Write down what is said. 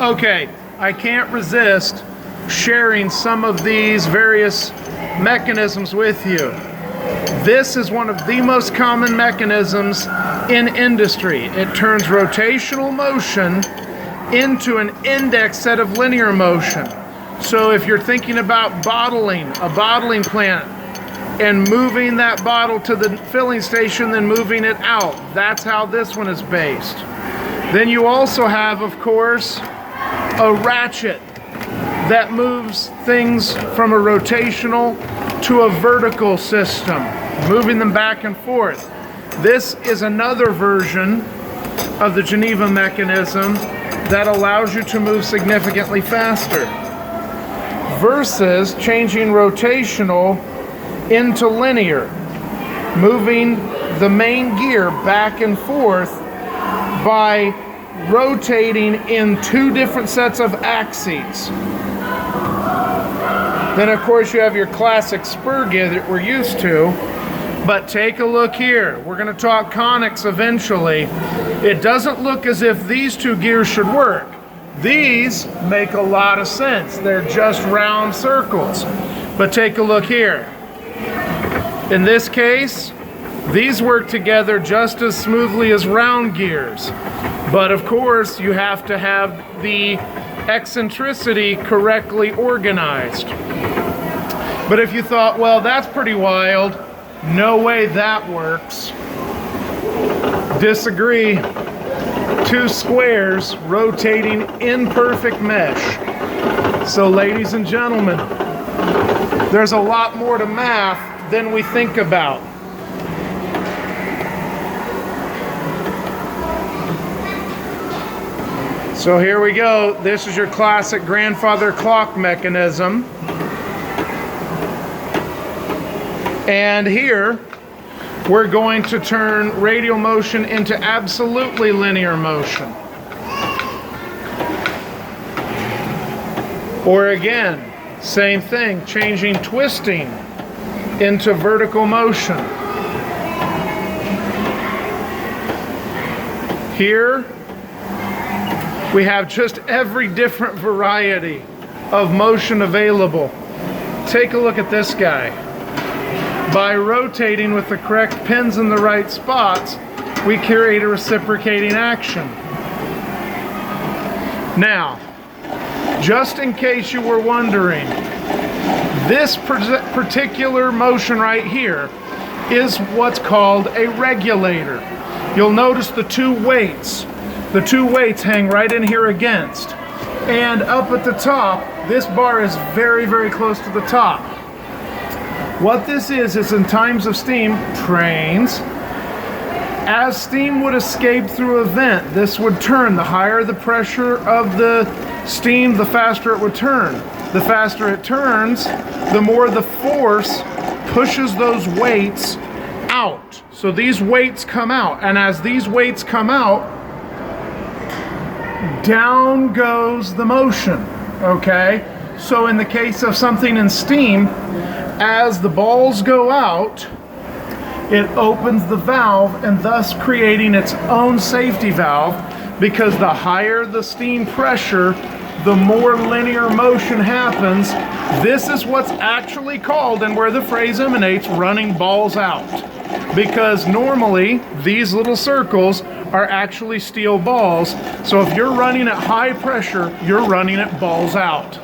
Okay, I can't resist sharing some of these various mechanisms with you. This is one of the most common mechanisms in industry. It turns rotational motion into an index set of linear motion. So if you're thinking about bottling, a bottling plant, and moving that bottle to the filling station, then moving it out, that's how this one is based. Then you also have, of course, a ratchet that moves things from a rotational to a vertical system, moving them back and forth. This is another version of the Geneva mechanism that allows you to move significantly faster, versus changing rotational into linear, moving the main gear back and forth by rotating in two different sets of axes. Then of course you have your classic spur gear that we're used to, but take a look here. We're going to talk conics eventually. It doesn't look as if these two gears should work. These make a lot of sense. They're just round circles. But take a look here. In this case, these work together just as smoothly as round gears. But of course, you have to have the eccentricity correctly organized. But if you thought, well, that's pretty wild, no way that works. Disagree. Two squares rotating in perfect mesh. So ladies and gentlemen, there's a lot more to math than we think about. So here we go. This is your classic grandfather clock mechanism. And here we're going to turn radial motion into absolutely linear motion. Or again, same thing, changing twisting into vertical motion. Here we have just every different variety of motion available. Take a look at this guy. By rotating with the correct pins in the right spots, we create a reciprocating action. Now, just in case you were wondering, this particular motion right here is what's called a regulator. You'll notice the two weights. The two weights hang right in here against. And up at the top, this bar is very, very close to the top. What this is in times of steam trains, as steam would escape through a vent, this would turn. The higher the pressure of the steam, the faster it would turn. The faster it turns, the more the force pushes those weights out. So these weights come out, and as these weights come out, down goes the motion, okay? So in the case of something in steam, as the balls go out, it opens the valve and thus creating its own safety valve, because the higher the steam pressure, the more linear motion happens. This is what's actually called, and where the phrase emanates, running balls out. Because normally these little circles are actually steel balls. So if you're running at high pressure, you're running at balls out.